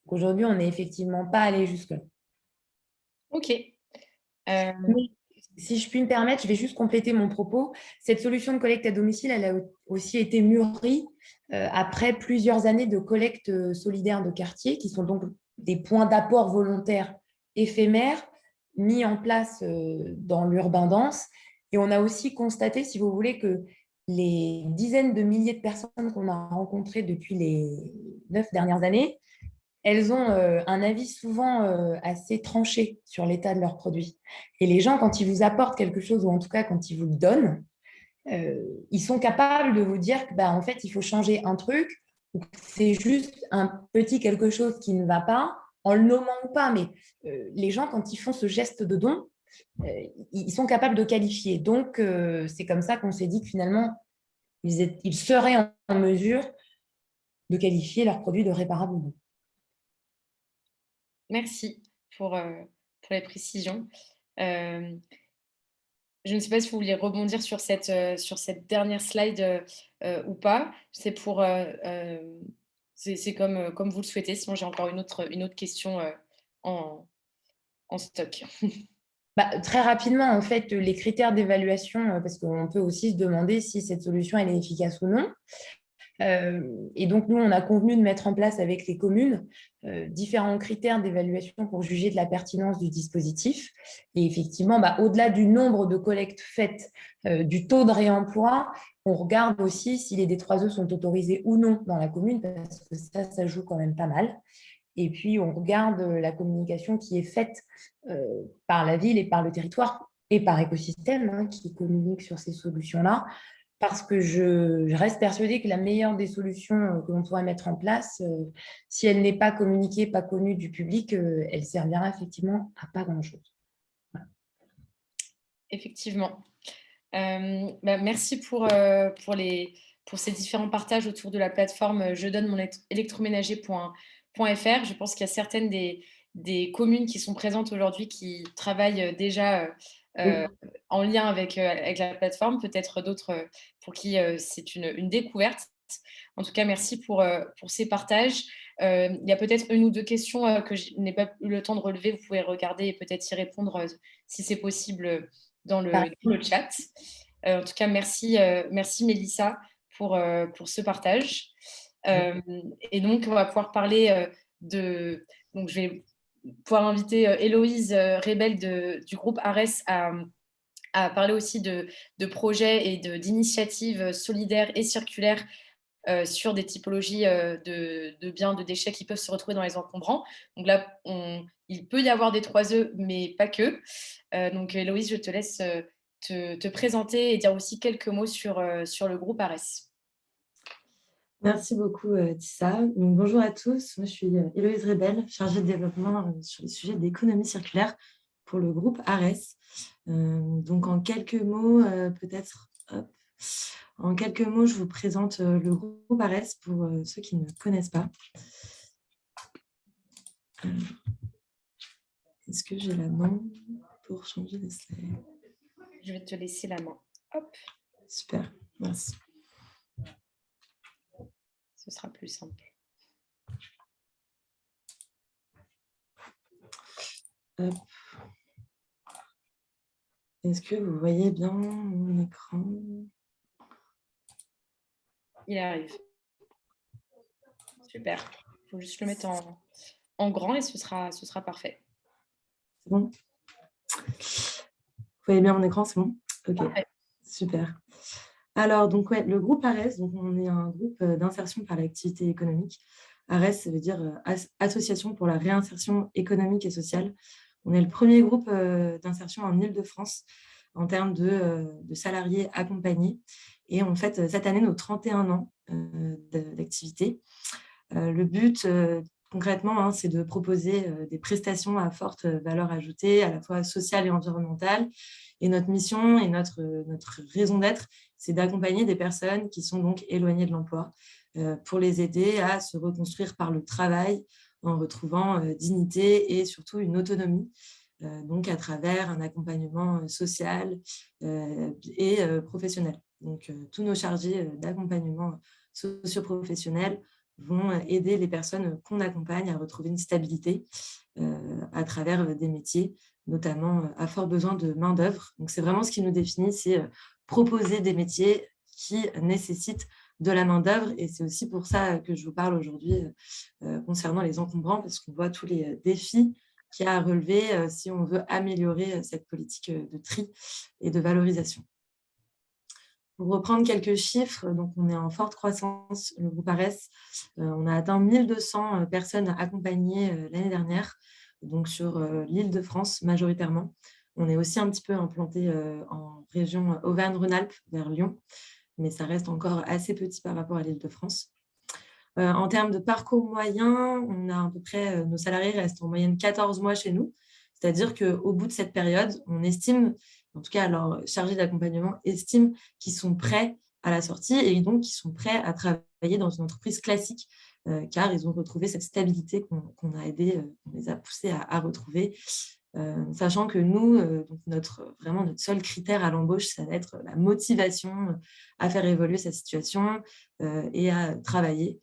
Aujourd'hui, on n'est effectivement pas allé jusque-là. Ok. Mais si je puis me permettre, je vais juste compléter mon propos. Cette solution de collecte à domicile, elle a aussi été mûrie après plusieurs années de collecte solidaire de quartier, qui sont donc des points d'apport volontaires éphémères mis en place dans l'urbain dense. Et on a aussi constaté, si vous voulez, que les dizaines de milliers de personnes qu'on a rencontrées depuis les 9 dernières années, elles ont un avis souvent assez tranché sur l'état de leurs produits. Et les gens, quand ils vous apportent quelque chose, ou en tout cas quand ils vous le donnent, ils sont capables de vous dire que, en fait, il faut changer un truc, ou que c'est juste un petit quelque chose qui ne va pas, en le nommant ou pas. Mais les gens, quand ils font ce geste de don, ils sont capables de qualifier. Donc, c'est comme ça qu'on s'est dit que finalement, ils seraient en mesure de qualifier leurs produits de réparables ou non. Merci pour les précisions. Je ne sais pas si vous vouliez rebondir sur cette dernière slide ou pas. C'est comme vous le souhaitez. Sinon, j'ai encore une autre question en, en stock. Très rapidement, en fait, les critères d'évaluation, parce qu'on peut aussi se demander si cette solution elle est efficace ou non. Et donc, nous, on a convenu de mettre en place avec les communes différents critères d'évaluation pour juger de la pertinence du dispositif. Et effectivement, au-delà du nombre de collectes faites, du taux de réemploi, on regarde aussi si les D3E sont autorisés ou non dans la commune, parce que ça joue quand même pas mal. Et puis, on regarde la communication qui est faite par la ville et par le territoire et par écosystème qui communique sur ces solutions-là, parce que je reste persuadée que la meilleure des solutions que l'on pourrait mettre en place, si elle n'est pas communiquée, pas connue du public, elle servira effectivement à pas grand-chose. Voilà. Effectivement. Merci pour ces différents partages autour de la plateforme je donne mon électroménager.fr. Je pense qu'il y a certaines des communes qui sont présentes aujourd'hui qui travaillent déjà en lien avec la plateforme, peut-être d'autres pour qui c'est une découverte. En tout cas, merci pour ces partages. Il y a peut-être une ou deux questions que je n'ai pas eu le temps de relever. Vous pouvez regarder et peut-être y répondre si c'est possible dans le chat. En tout cas, merci Mélissa pour ce partage. Et donc, on va pouvoir parler donc, je vais pouvoir inviter Héloïse Rebel du groupe ARES à parler aussi de projets et d'initiatives solidaires et circulaires sur des typologies de biens, de déchets qui peuvent se retrouver dans les encombrants. Donc là, il peut y avoir des 3E, mais pas que. Donc Héloïse, je te laisse te présenter et dire aussi quelques mots sur le groupe ARES. Merci beaucoup, Tissa. Donc, bonjour à tous. Moi, je suis Héloïse Rebel, chargée de développement sur les sujets d'économie circulaire pour le groupe ARES. Donc, en quelques mots, en quelques mots, je vous présente le groupe ARES pour ceux qui ne connaissent pas. Est-ce que j'ai la main pour changer les slides? Je vais te laisser la main. Hop. Super, merci. Ce sera plus simple. Hop. Est-ce que vous voyez bien mon écran? Il arrive. Super. Il faut juste le mettre en grand et ce sera parfait. C'est bon? Vous voyez bien mon écran, c'est bon? Ok, parfait. Super. Alors, donc, ouais, le groupe ARES, donc on est un groupe d'insertion par l'activité économique. ARES, ça veut dire Association pour la réinsertion économique et sociale. On est le premier groupe d'insertion en Île-de-France en termes de salariés accompagnés. Et on fête cette année nos 31 ans d'activité. Le but, concrètement, c'est de proposer des prestations à forte valeur ajoutée, à la fois sociale et environnementale. Et notre mission et notre raison d'être, c'est d'accompagner des personnes qui sont donc éloignées de l'emploi pour les aider à se reconstruire par le travail en retrouvant dignité et surtout une autonomie, donc à travers un accompagnement social et professionnel. Donc, tous nos chargés d'accompagnement socio-professionnel vont aider les personnes qu'on accompagne à retrouver une stabilité à travers des métiers, notamment à fort besoin de main-d'œuvre. Donc, c'est vraiment ce qui nous définit, c'est proposer des métiers qui nécessitent de la main-d'œuvre. Et c'est aussi pour ça que je vous parle aujourd'hui concernant les encombrants, parce qu'on voit tous les défis qu'il y a à relever si on veut améliorer cette politique de tri et de valorisation. Pour reprendre quelques chiffres, donc on est en forte croissance, le groupe ARES. On a atteint 1200 personnes accompagnées l'année dernière, donc sur l'Île-de-France majoritairement. On est aussi un petit peu implanté en région Auvergne-Rhône-Alpes, vers Lyon, mais ça reste encore assez petit par rapport à l'Île-de-France. En termes de parcours moyen, on a à peu près, nos salariés restent en moyenne 14 mois chez nous, c'est-à-dire qu'au bout de cette période, on estime, en tout cas leurs chargés d'accompagnement estiment qu'ils sont prêts à la sortie et donc qu'ils sont prêts à travailler dans une entreprise classique car ils ont retrouvé cette stabilité qu'on a aidé, on les a poussés à retrouver. Sachant que nous, donc notre seul critère à l'embauche, ça va être la motivation à faire évoluer sa situation et à travailler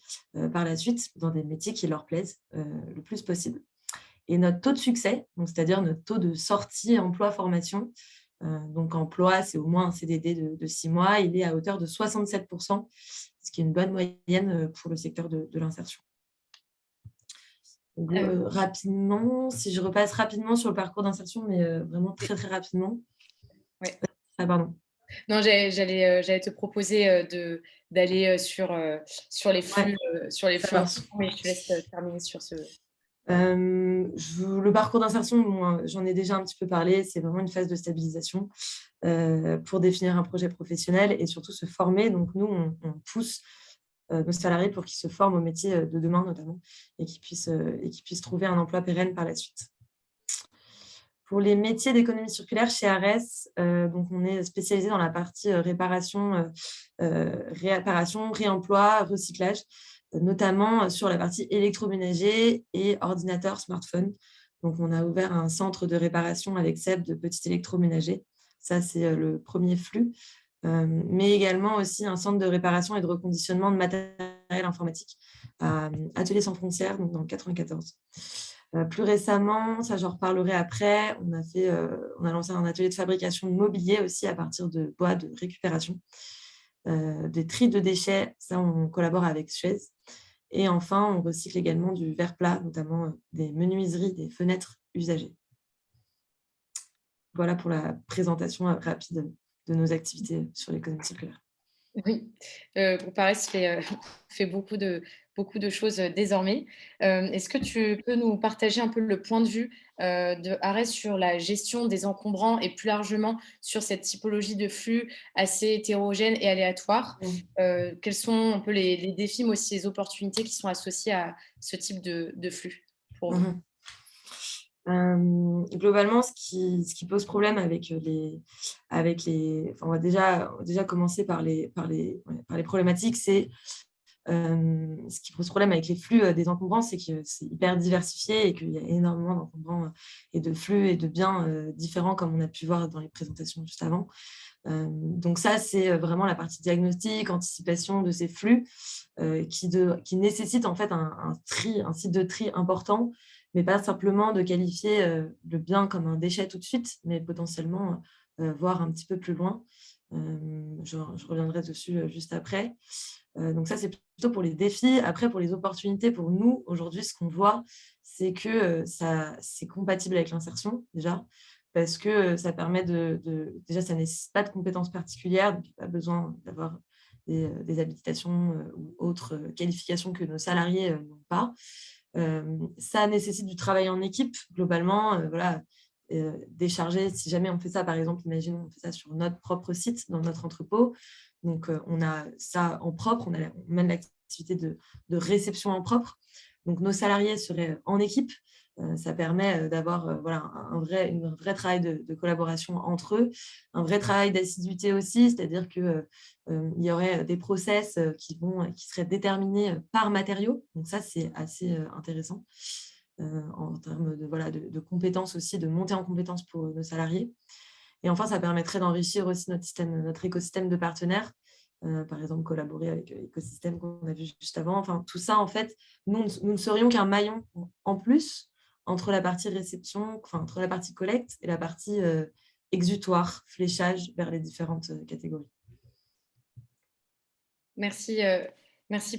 par la suite dans des métiers qui leur plaisent le plus possible. Et notre taux de succès, c'est-à-dire notre taux de sortie emploi-formation, donc emploi, c'est au moins un CDD de 6 mois, il est à hauteur de 67%. ce qui est une bonne moyenne pour le secteur de l'insertion. Rapidement, si je repasse rapidement sur le parcours d'insertion, mais vraiment très, très rapidement. Ouais. Ah, pardon. Non, j'allais te proposer d'aller sur les flux, mais je te laisse terminer sur ce. Le parcours d'insertion, bon, j'en ai déjà un petit peu parlé, c'est vraiment une phase de stabilisation pour définir un projet professionnel et surtout se former. Donc, nous, on pousse nos salariés pour qu'ils se forment au métier de demain, notamment, et qu'ils puissent trouver un emploi pérenne par la suite. Pour les métiers d'économie circulaire chez Ares, donc on est spécialisé dans la partie réparation, réemploi, recyclage, notamment sur la partie électroménager et ordinateur, smartphone. Donc, on a ouvert un centre de réparation avec Seb de petits électroménagers. Ça, c'est le premier flux. Mais également aussi un centre de réparation et de reconditionnement de matériel informatique à Ateliers sans frontières, donc dans le 94. Plus récemment, ça j'en reparlerai après, on a lancé un atelier de fabrication de mobilier aussi à partir de bois de récupération. Des tris de déchets, ça on collabore avec Suez. Et enfin, on recycle également du verre plat, notamment des menuiseries, des fenêtres usagées. Voilà pour la présentation rapide de nos activités sur l'économie circulaire. Oui, Groupe Ares fait beaucoup de choses désormais. Est-ce que tu peux nous partager un peu le point de vue de Ares sur la gestion des encombrants et plus largement sur cette typologie de flux assez hétérogène et aléatoire? Quels sont un peu les défis, mais aussi les opportunités qui sont associées à ce type de flux pour vous? Globalement, ce qui pose problème avec on va déjà commencer par les problématiques, c'est ce qui pose problème avec les flux des encombrants, c'est que c'est hyper diversifié et qu'il y a énormément d'encombrants et de flux et de biens différents, comme on a pu voir dans les présentations juste avant. Donc ça, c'est vraiment la partie diagnostic, anticipation de ces flux qui nécessite en fait un site de tri important, mais pas simplement de qualifier le bien comme un déchet tout de suite, mais potentiellement voir un petit peu plus loin. Je reviendrai dessus juste après. Donc ça, c'est plutôt pour les défis. Après, pour les opportunités, pour nous, aujourd'hui, ce qu'on voit, c'est que c'est compatible avec l'insertion, déjà, parce que ça permet déjà, ça ne nécessite pas de compétences particulières, donc il n'y a pas besoin d'avoir des habilitations ou autres qualifications que nos salariés n'ont pas. Ça nécessite du travail en équipe, globalement, voilà, décharger, si jamais on fait ça, par exemple, imaginons on fait ça sur notre propre site, dans notre entrepôt, donc on a ça en propre, on mène l'activité de réception en propre, donc nos salariés seraient en équipe, ça permet d'avoir voilà, un vrai travail de collaboration entre eux, un vrai travail d'assiduité aussi, c'est-à-dire qu'il y aurait des process qui seraient déterminés par matériaux. Donc ça, c'est assez intéressant en termes de compétences aussi, de montée en compétences pour nos salariés. Et enfin, ça permettrait d'enrichir aussi notre écosystème de partenaires. Par exemple, collaborer avec l'écosystème qu'on a vu juste avant. Enfin, tout ça, en fait, nous ne serions qu'un maillon en plus entre la partie réception, enfin, entre la partie collecte et la partie exutoire, fléchage vers les différentes catégories. Merci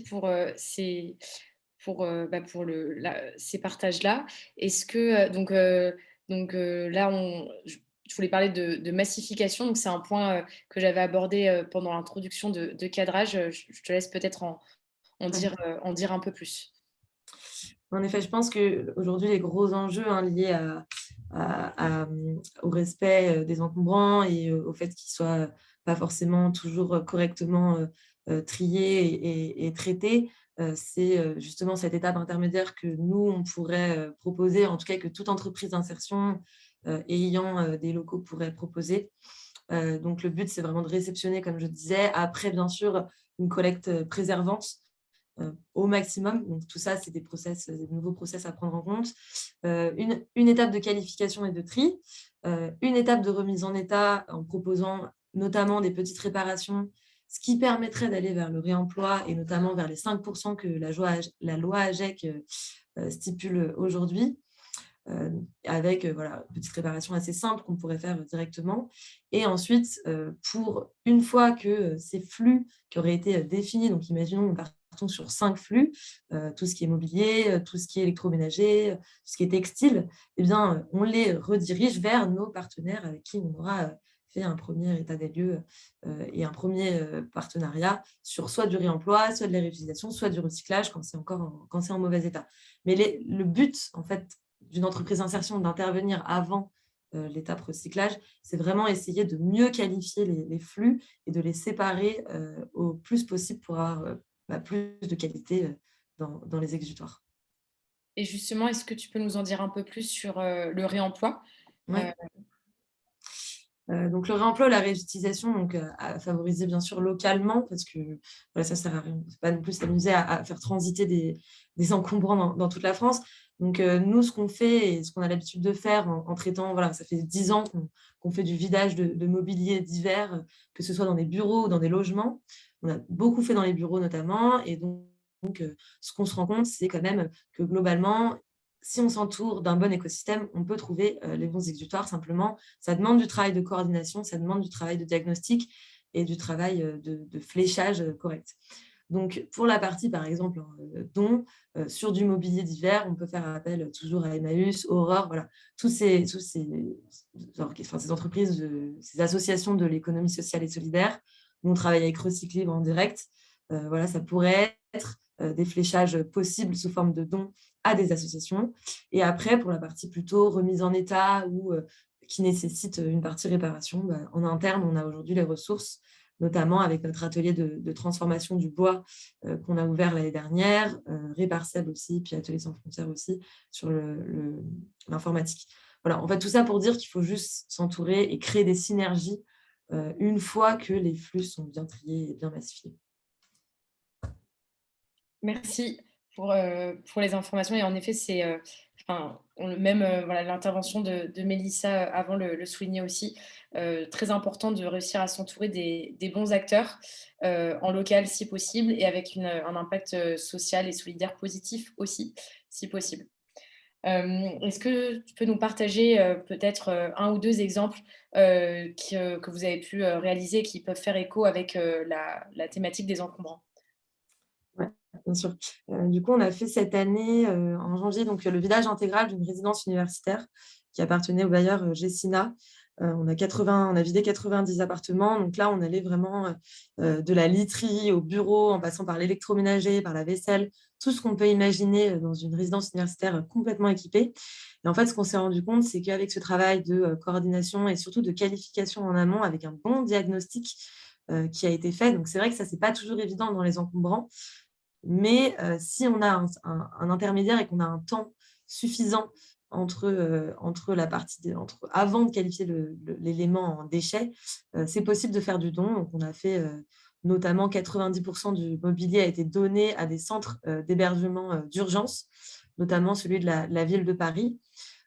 pour ces partages-là. Est-ce que là, je voulais parler de massification, donc c'est un point que j'avais abordé pendant l'introduction de cadrage. Je te laisse peut-être en dire un peu plus. En effet, je pense qu'aujourd'hui, les gros enjeux liés au respect des encombrants et au fait qu'ils ne soient pas forcément toujours correctement triés et traités, c'est justement cette étape intermédiaire que nous, on pourrait proposer, en tout cas que toute entreprise d'insertion ayant des locaux pourrait proposer. Donc, le but, c'est vraiment de réceptionner, comme je disais. Après, bien sûr, une collecte préservante au maximum. Donc, tout ça, c'est des nouveaux process à prendre en compte. Une étape de qualification et de tri, une étape de remise en état en proposant notamment des petites réparations, ce qui permettrait d'aller vers le réemploi et notamment vers les 5% que la loi AGEC stipule aujourd'hui. avec voilà, une petite réparation assez simple qu'on pourrait faire directement. Et ensuite, pour une fois que ces flux qui auraient été définis, donc imaginons nous partons sur 5 flux, tout ce qui est mobilier, tout ce qui est électroménager, tout ce qui est textile, eh bien, on les redirige vers nos partenaires avec qui on aura fait un premier état des lieux et un premier partenariat sur soit du réemploi, soit de la réutilisation, soit du recyclage quand c'est en mauvais état. Mais le but, en fait, d'une entreprise d'insertion d'intervenir avant l'étape recyclage, c'est vraiment essayer de mieux qualifier les flux et de les séparer au plus possible pour avoir plus de qualité dans les exutoires. Et justement, est-ce que tu peux nous en dire un peu plus sur le réemploi? Ouais. Donc le réemploi, la réutilisation, donc à favoriser bien sûr localement, parce que voilà, ça sert à rien, c'est pas non plus s'amuser à faire transiter des encombrants dans toute la France. Donc nous, ce qu'on fait et ce qu'on a l'habitude de faire en traitant, voilà, ça fait 10 ans qu'on fait du vidage de mobilier divers, que ce soit dans des bureaux ou dans des logements. On a beaucoup fait dans les bureaux notamment, et donc ce qu'on se rend compte, c'est quand même que globalement, si on s'entoure d'un bon écosystème, on peut trouver les bons exutoires. Simplement, ça demande du travail de coordination, ça demande du travail de diagnostic et du travail de fléchage correct. Donc, pour la partie, par exemple, dons, sur du mobilier divers, on peut faire appel toujours à Emmaüs, Aurore, voilà, ces entreprises, ces associations de l'économie sociale et solidaire. Nous, on travaille avec Recyclibre en direct. Voilà, ça pourrait être des fléchages possibles sous forme de dons à des associations. Et après, pour la partie plutôt remise en état ou qui nécessite une partie réparation, en interne, on a aujourd'hui les ressources, notamment avec notre atelier de transformation du bois qu'on a ouvert l'année dernière, Réparcel aussi, puis Atelier sans frontières aussi, sur l'informatique. Voilà, en fait, tout ça pour dire qu'il faut juste s'entourer et créer des synergies une fois que les flux sont bien triés et bien massifiés. Merci pour les informations. Et en effet, c'est voilà, l'intervention de Mélissa avant le soulignait aussi, très important de réussir à s'entourer des bons acteurs en local si possible et avec un impact social et solidaire positif aussi, si possible. Est-ce que tu peux nous partager peut-être un ou deux exemples que vous avez pu réaliser qui peuvent faire écho avec la thématique des encombrants? Ouais, bien sûr. Du coup, on a fait cette année, en janvier, donc le vidage intégral d'une résidence universitaire qui appartenait au bailleur Gessina. On a vidé 90 appartements. Donc là, on allait vraiment de la literie au bureau, en passant par l'électroménager, par la vaisselle, tout ce qu'on peut imaginer dans une résidence universitaire complètement équipée. Et en fait, ce qu'on s'est rendu compte, c'est qu'avec ce travail de coordination et surtout de qualification en amont, avec un bon diagnostic qui a été fait, donc c'est vrai que ça, c'est pas toujours évident dans les encombrants. Mais si on a un intermédiaire et qu'on a un temps suffisant entre la partie avant de qualifier l'élément en déchet, c'est possible de faire du don. Donc, on a fait notamment 90% du mobilier a été donné à des centres d'hébergement d'urgence, notamment celui de la ville de Paris.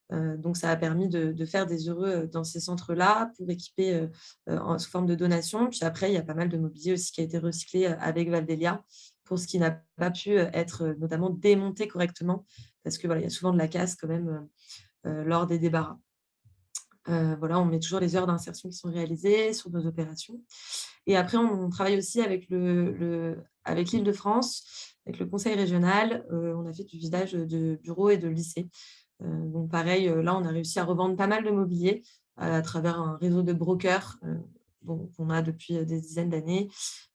Donc, ça a permis de faire des heureux dans ces centres-là pour équiper sous forme de donation. Puis après, il y a pas mal de mobilier aussi qui a été recyclé avec Valdelia pour ce qui n'a pas pu être notamment démonté correctement, parce que voilà, il y a souvent de la casse quand même lors des débarras. Voilà, on met toujours les heures d'insertion qui sont réalisées sur nos opérations. Et après, on travaille aussi avec avec l'Île-de-France, avec le conseil régional. On a fait du vidage de bureaux et de lycées. Donc pareil, là, on a réussi à revendre pas mal de mobilier à travers un réseau de brokers qu'on a depuis des dizaines d'années.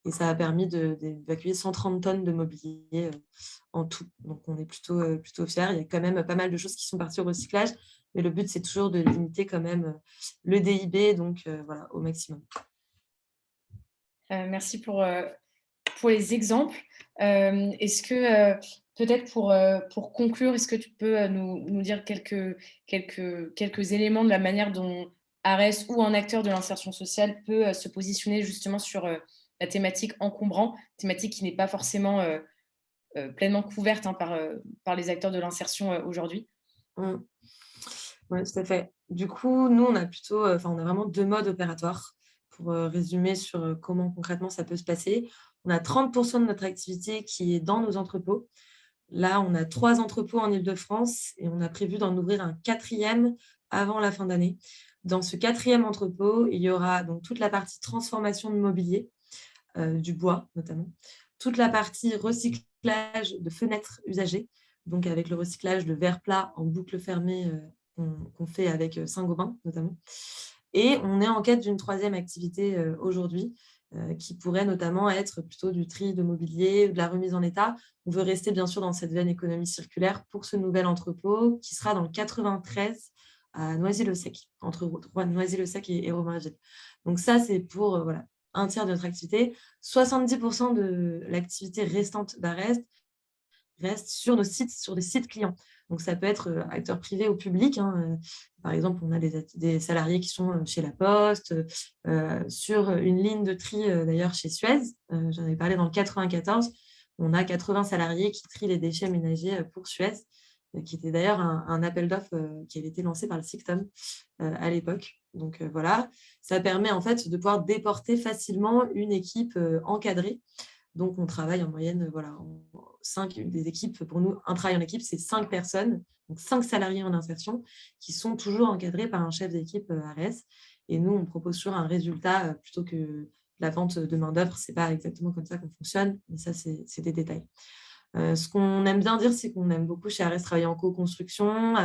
Et ça a permis d'évacuer 130 tonnes de mobilier en tout. Donc, on est plutôt fiers. Il y a quand même pas mal de choses qui sont parties au recyclage. Mais le but, c'est toujours de limiter quand même le DIB, donc voilà, au maximum. Merci pour les exemples. Est-ce que peut-être pour conclure, est-ce que tu peux nous dire quelques éléments de la manière dont ARES ou un acteur de l'insertion sociale peut se positionner justement sur la thématique encombrant, thématique qui n'est pas forcément pleinement couverte par les acteurs de l'insertion aujourd'hui? Oui, tout à fait. Du coup, nous, on a vraiment 2 modes opératoires pour résumer sur comment concrètement ça peut se passer. On a 30% de notre activité qui est dans nos entrepôts. Là, on a 3 entrepôts en Île-de-France et on a prévu d'en ouvrir un 4e avant la fin d'année. Dans ce 4e entrepôt, il y aura donc toute la partie transformation de mobilier, du bois notamment, toute la partie recyclage de fenêtres usagées, donc avec le recyclage de verre plat en boucle fermée qu'on fait avec Saint-Gobain notamment. Et on est en quête d'une 3e activité aujourd'hui, qui pourrait notamment être plutôt du tri de mobilier, de la remise en état. On veut rester bien sûr dans cette veine économie circulaire pour ce nouvel entrepôt qui sera dans le 93 à Noisy-le-Sec, entre Noisy-le-Sec et Romainville. Donc ça, c'est pour voilà, un tiers de notre activité. 70% de l'activité restante d'Arest reste sur nos sites, sur des sites clients. Donc, ça peut être acteur privé ou public. Par exemple, on a des salariés qui sont chez La Poste, sur une ligne de tri d'ailleurs chez Suez. J'en avais parlé dans le 94. On a 80 salariés qui trient les déchets ménagers pour Suez, qui était d'ailleurs un appel d'offres qui avait été lancé par le SICTOM à l'époque. Donc voilà, ça permet en fait de pouvoir déporter facilement une équipe encadrée. Donc, on travaille en moyenne, voilà, des équipes. Pour nous, un travail en équipe, c'est 5 personnes, donc 5 salariés en insertion, qui sont toujours encadrés par un chef d'équipe ARES. Et nous, on propose toujours un résultat plutôt que la vente de main-d'œuvre. Ce n'est pas exactement comme ça qu'on fonctionne, mais ça, c'est des détails. Ce qu'on aime bien dire, c'est qu'on aime beaucoup chez ARES travailler en co-construction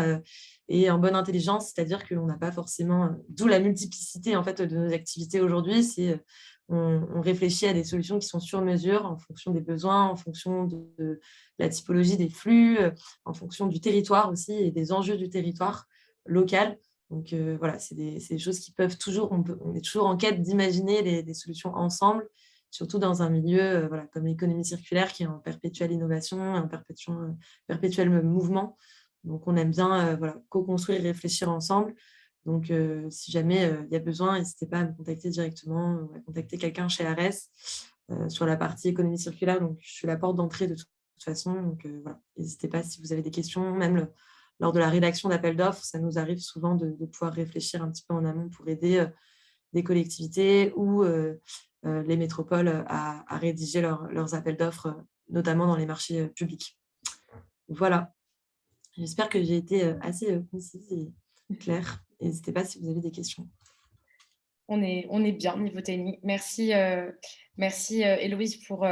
et en bonne intelligence, c'est-à-dire qu'on n'a pas forcément, d'où la multiplicité en fait, de nos activités aujourd'hui, c'est on réfléchit à des solutions qui sont sur mesure en fonction des besoins, en fonction de la typologie des flux, en fonction du territoire aussi et des enjeux du territoire local. Donc voilà, c'est des choses qui peuvent toujours, on est toujours en quête d'imaginer des solutions ensemble, surtout dans un milieu voilà, comme l'économie circulaire qui est en perpétuelle innovation, en perpétuel mouvement. Donc on aime bien voilà, co-construire et réfléchir ensemble. Donc, si jamais il y a besoin, n'hésitez pas à me contacter directement ou à contacter quelqu'un chez ARES sur la partie économie circulaire. Donc, je suis la porte d'entrée de toute façon. Donc, voilà, n'hésitez pas si vous avez des questions. Même lors de la rédaction d'appels d'offres, ça nous arrive souvent de pouvoir réfléchir un petit peu en amont pour aider des collectivités ou les métropoles à rédiger leurs appels d'offres, notamment dans les marchés publics. Voilà, j'espère que j'ai été assez concise et claire. N'hésitez pas si vous avez des questions. On est bien niveau technique. Merci, Héloïse pour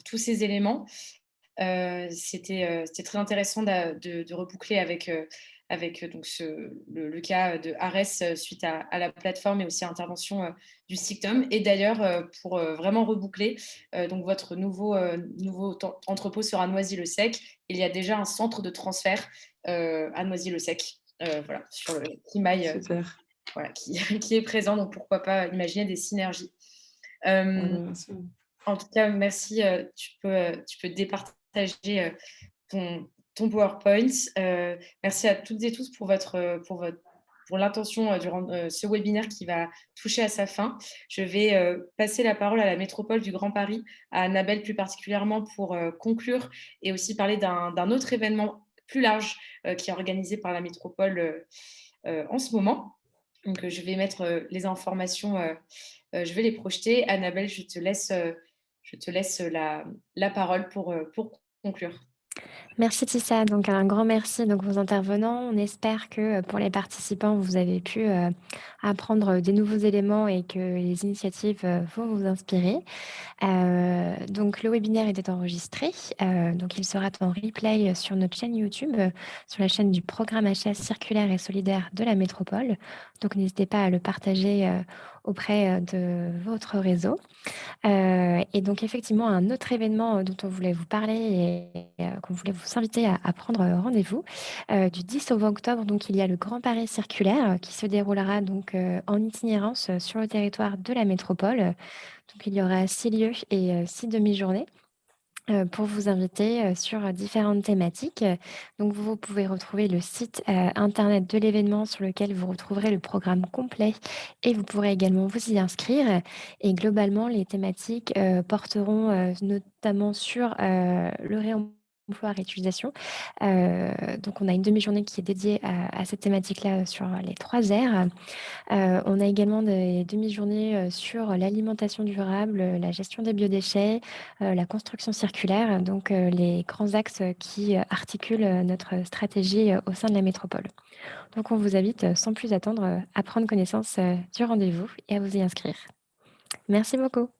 tous ces éléments. C'était très intéressant de reboucler avec donc le cas de Ares suite à la plateforme et aussi à l'intervention du SICTOM. Et d'ailleurs, pour vraiment reboucler, donc votre nouveau entrepôt sera Noisy-le-Sec. Il y a déjà un centre de transfert à Noisy-le-Sec, voilà, sur le Kimaï. Super. Voilà, qui est présent, donc pourquoi pas imaginer des synergies. En tout cas, merci. Tu peux départager ton PowerPoint. Merci à toutes et tous pour l'intention durant ce webinaire qui va toucher à sa fin. Je vais passer la parole à la métropole du Grand Paris, à Annabelle plus particulièrement pour conclure et aussi parler d'un autre événement plus large qui est organisé par la métropole en ce moment. Donc, je vais mettre les informations, je vais les projeter. Annabelle, je te laisse la parole pour conclure. Merci Tissa, donc un grand merci donc aux intervenants. On espère que pour les participants, vous avez pu apprendre des nouveaux éléments et que les initiatives vont vous inspirer. Donc le webinaire était enregistré, donc il sera en replay sur notre chaîne YouTube, sur la chaîne du programme achat circulaire et solidaire de la métropole. Donc n'hésitez pas à le partager auprès de votre réseau. Et donc effectivement, un autre événement dont on voulait vous parler et qu'on voulait vous inviter à prendre rendez-vous, du 10 au 20 octobre, donc il y a le Grand Paris circulaire qui se déroulera donc en itinérance sur le territoire de la métropole. Donc il y aura 6 lieux et 6 demi-journées pour vous inviter sur différentes thématiques. Donc, vous pouvez retrouver le site internet de l'événement sur lequel vous retrouverez le programme complet et vous pourrez également vous y inscrire. Et globalement, les thématiques porteront notamment sur le emploi à réutilisation. Donc, on a une demi-journée qui est dédiée à cette thématique-là sur les 3 R. On a également des demi-journées sur l'alimentation durable, la gestion des biodéchets, la construction circulaire, donc les grands axes qui articulent notre stratégie au sein de la métropole. Donc, on vous invite sans plus attendre à prendre connaissance du rendez-vous et à vous y inscrire. Merci beaucoup.